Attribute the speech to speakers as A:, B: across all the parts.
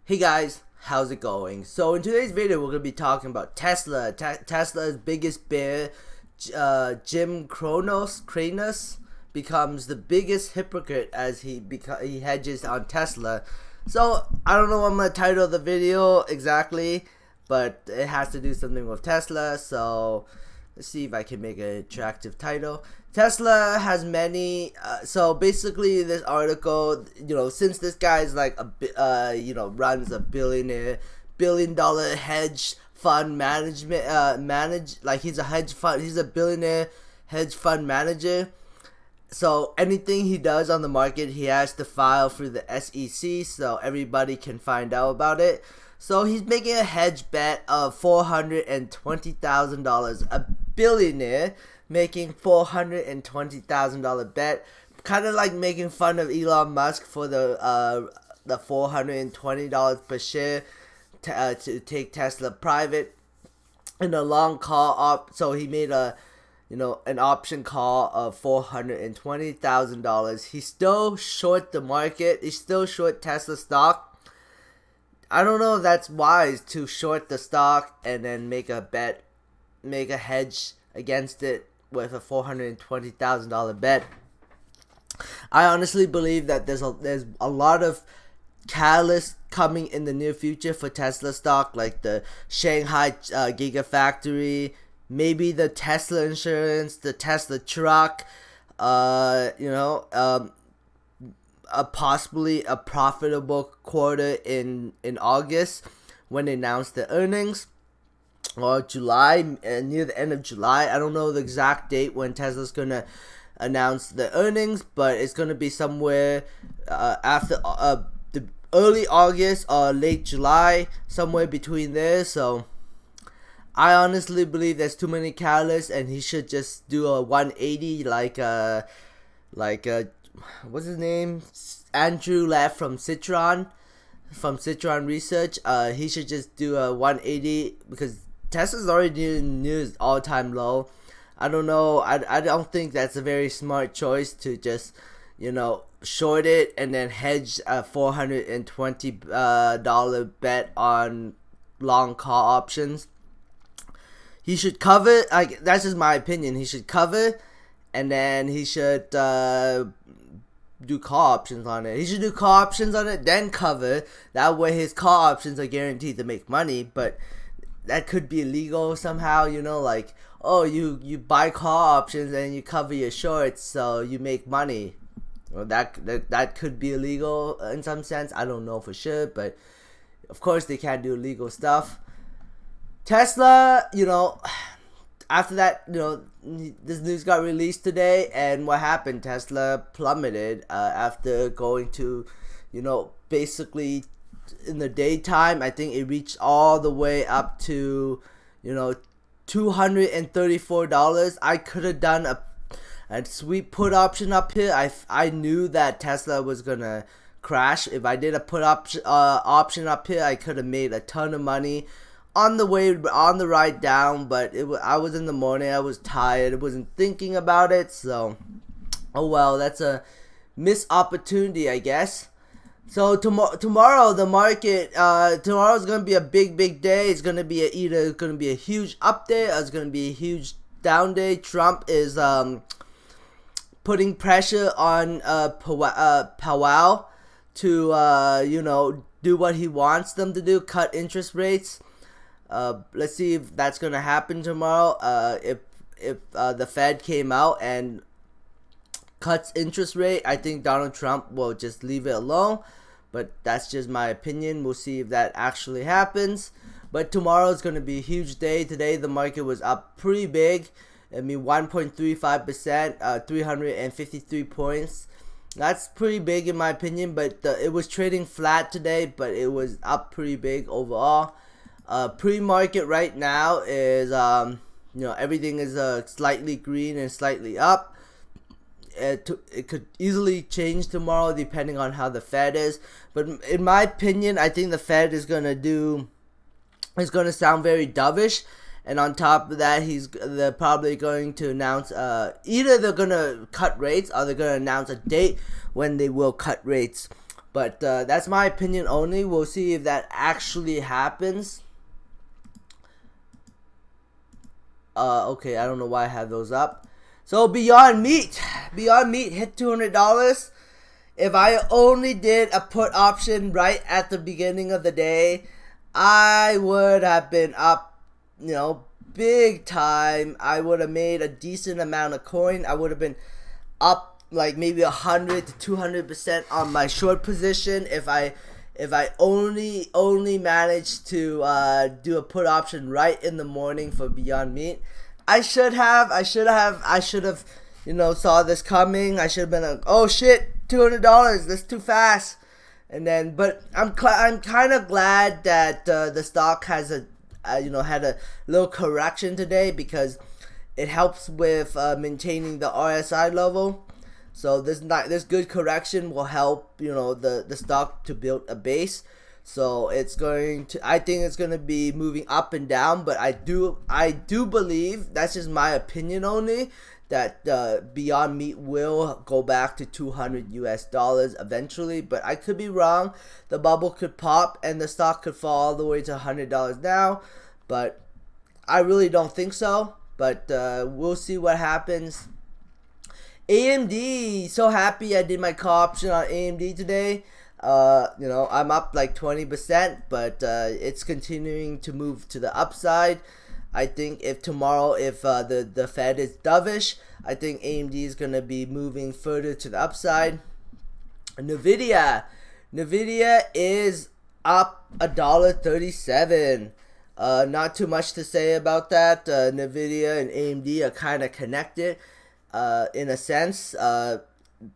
A: Hey guys, how's it going? So in today's video, we're gonna be talking about Tesla. Tesla's biggest bear, Jim Cronus, becomes the biggest hypocrite as he hedges on Tesla. So I don't know what I'm gonna title the video exactly, but it has to do something with Tesla. So let's see if I can make an attractive title. Tesla has many. So basically, this article, since this guy's like runs a billion dollar hedge fund he's a hedge fund, he's a billionaire hedge fund manager. So anything he does on the market, he has to file through the SEC, so everybody can find out about it. So he's making a hedge bet of $420,000. A billionaire making $420,000 bet, kind of like making fun of Elon Musk for the $420 per share to take Tesla private in a long call so he made an option call of $420,000. He still short the market. He still short Tesla stock. I don't know if that's wise to short the stock and then make a hedge against it with a $420,000 bet. I honestly believe that there's a lot of catalysts coming in the near future for Tesla stock, like the Shanghai Gigafactory, maybe the Tesla insurance, the Tesla truck, possibly a profitable quarter in August when they announce the earnings, or July, near the end of July. I don't know the exact date when Tesla's gonna announce the earnings, but it's gonna be somewhere after the early August or late July, somewhere between there. So I honestly believe there's too many catalysts, and he should just do a 180 like what's his name? Andrew left from Citron Research. He should just do a 180 because Tesla's already near his all-time low. I don't know. I don't think that's a very smart choice to just, short it and then hedge a $420 bet on long call options. He should cover. That's just my opinion. He should cover, and then he should do call options on it. He should do call options on it, then cover. That way his call options are guaranteed to make money, but that could be illegal somehow, like, oh, you buy call options and you cover your shorts so you make money. Well, that could be illegal in some sense. I don't know for sure, but of course they can't do illegal stuff. Tesla, after that, this news got released today, and what happened? Tesla plummeted after going to, basically in the daytime. I think it reached all the way up to, $234. I could have done a sweet put option up here. I knew that Tesla was gonna crash. If I did a put option up here, I could have made a ton of money on the ride down, but I was in the morning, I was tired, I wasn't thinking about it, so oh well, that's a missed opportunity, I guess. So tomorrow the market, tomorrow's gonna be a big day. It's gonna be either gonna be a huge up day or it's gonna be a huge down day. Trump is putting pressure on Powell to do what he wants them to do, cut interest rates. Let's see if that's gonna happen tomorrow. If the Fed came out and cuts interest rate, I think Donald Trump will just leave it alone. But that's just my opinion. We'll see if that actually happens. But tomorrow is gonna be a huge day. Today the market was up pretty big. 1.35%, 353 points. That's pretty big in my opinion. But it was trading flat today, but it was up pretty big overall. Pre-market right now is everything is slightly green and slightly up. It could easily change tomorrow depending on how the Fed is, but in my opinion, I think the Fed is gonna sound very dovish, and on top of that, they're probably going to announce either they're gonna cut rates or they're gonna announce a date when they will cut rates. But that's my opinion only. We'll see if that actually happens. Okay, I don't know why I have those up. So Beyond Meat hit $200. If I only did a put option right at the beginning of the day, I would have been up, big time. I would have made a decent amount of coin. I would have been up like maybe 100 to 200% on my short position if I only managed to do a put option right in the morning for Beyond Meat. I should have saw this coming. I should have been like, oh shit, $200, that's too fast. And then, but I'm kind of glad that the stock has had a little correction today, because it helps with maintaining the RSI level. So this good correction will help the stock to build a base. So I think it's going to be moving up and down, but I do believe, that's just my opinion only, that Beyond Meat will go back to $200 eventually. But I could be wrong. The bubble could pop and the stock could fall all the way to $100 now, but I really don't think so. But we'll see what happens. AMD, so happy I did my call option on AMD today. I'm up like 20%, but it's continuing to move to the upside. I think if the Fed is dovish, I think AMD is going to be moving further to the upside. Nvidia is up $1.37. Not too much to say about that. Nvidia and AMD are kind of connected in a sense.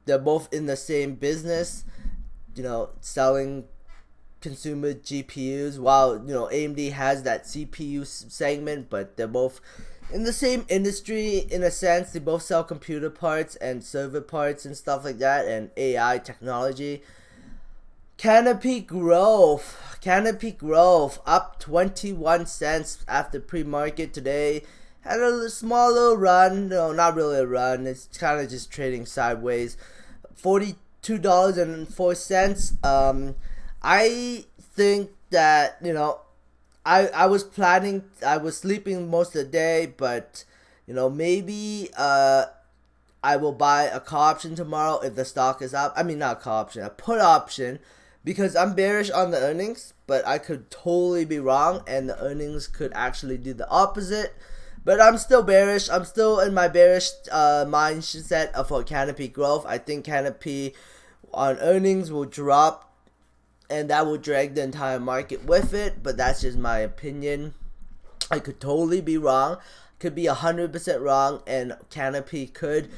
A: They're both in the same business, selling consumer GPUs, while AMD has that CPU segment, but they're both in the same industry in a sense. They both sell computer parts and server parts and stuff like that, and AI technology. Canopy Growth up 21 cents after pre-market today. Had a small little run. No, not really a run. It's kind of just trading sideways. $42.04. I think that I was sleeping most of the day, but maybe I will buy a call option tomorrow if the stock is up. I mean, not a call option, a put option, because I'm bearish on the earnings, but I could totally be wrong, and the earnings could actually do the opposite. But I'm still bearish. I'm still in my bearish mindset for Canopy Growth. I think Canopy on earnings will drop, and that will drag the entire market with it. But that's just my opinion. I could totally be wrong. Could be 100% wrong, and Canopy could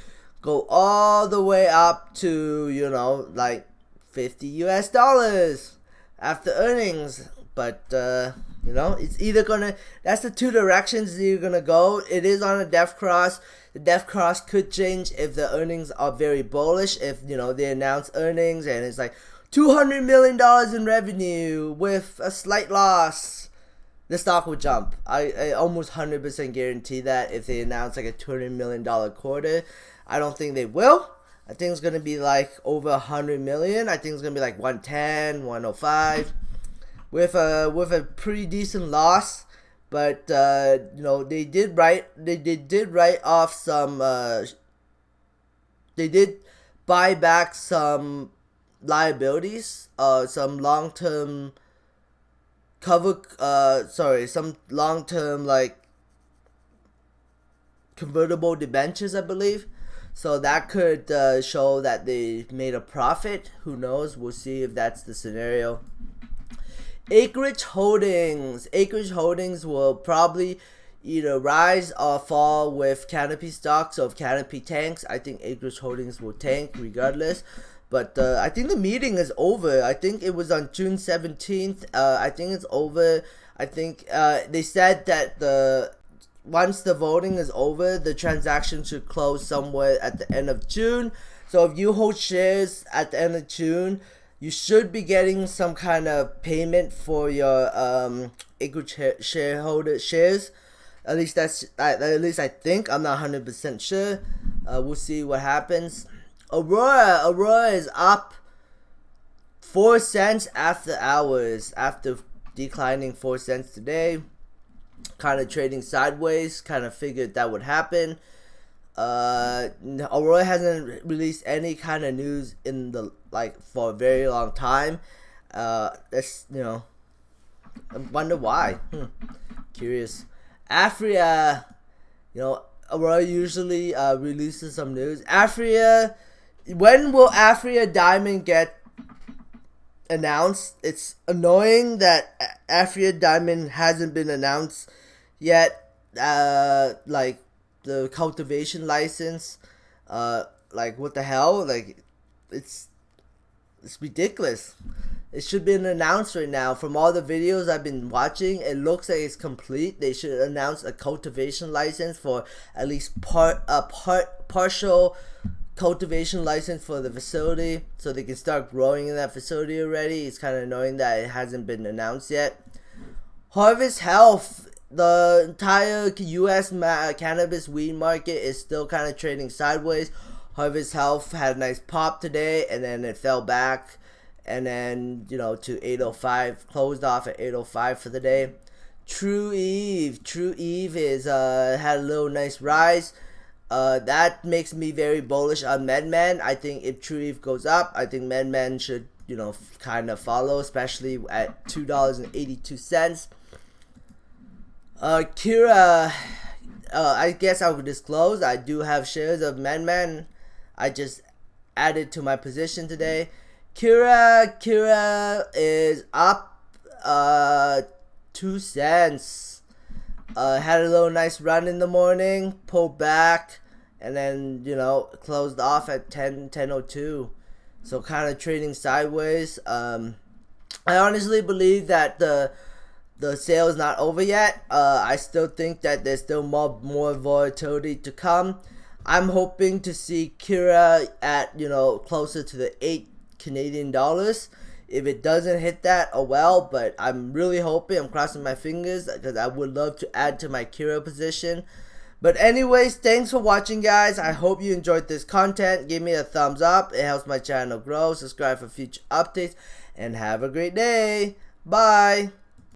A: go all the way up to like $50 after earnings. But it's either gonna, that's the two directions you're gonna go. It is on a death cross. The death cross could change if the earnings are very bullish. If they announce earnings and it's like $200 million in revenue with a slight loss, the stock will jump. I almost 100% guarantee that if they announce like a $200 million quarter. I don't think they will. I think it's gonna be like over 100 million. I think it's gonna be like 110, 105. With a pretty decent loss, but they did write off some. They did buy back some liabilities, some long-term some long-term like convertible debentures, I believe. So that could show that they made a profit. Who knows? We'll see if that's the scenario. Acreage Holdings will probably either rise or fall with Canopy stock. So if Canopy tanks, I think Acreage Holdings will tank regardless. But I think the meeting is over. I think it was on June 17th. I think it's over. I think they said that once the voting is over, the transaction should close somewhere at the end of June. So if you hold shares at the end of June, you should be getting some kind of payment for your Acreage shareholder shares. At least I think. I'm not 100% sure. We'll see what happens. Aurora is up 4 cents after hours, after declining 4 cents today, kind of trading sideways. Kind of figured that would happen. Aurora hasn't released any kind of news in the for a very long time. That's I wonder why. Curious. Afria, Aurora usually releases some news. Afria, when will Afria Diamond get announced? It's annoying that Afria Diamond hasn't been announced yet. The cultivation license, what the hell? It's ridiculous. It should be announced right now. From all the videos I've been watching, it looks like it's complete. They should announce a cultivation license for at least partial cultivation license for the facility, so they can start growing in that facility already. It's kind of annoying that it hasn't been announced yet. Harvest Health, the entire U.S. cannabis weed market is still kind of trading sideways. Harvest Health had a nice pop today, and then it fell back, and then to 805, closed off at 805 for the day. True Eve is had a little nice rise. That makes me very bullish on MedMen. I think if True Eve goes up, I think MedMen should kind of follow, especially at $2.82. Kira, I guess I would disclose I do have shares of MedMen. I just added to my position today. Kira is up 2 cents. Had a little nice run in the morning, pulled back, and then closed off at 10:02. So kind of trading sideways. I honestly believe that the sale is not over yet. I still think that there's still more volatility to come. I'm hoping to see Kira at closer to the 8 Canadian dollars. If it doesn't hit that, oh well, but I'm really hoping, I'm crossing my fingers, because I would love to add to my Kira position. But anyways, thanks for watching, guys. I hope you enjoyed this content. Give me a thumbs up. It helps my channel grow. Subscribe for future updates, and have a great day. Bye.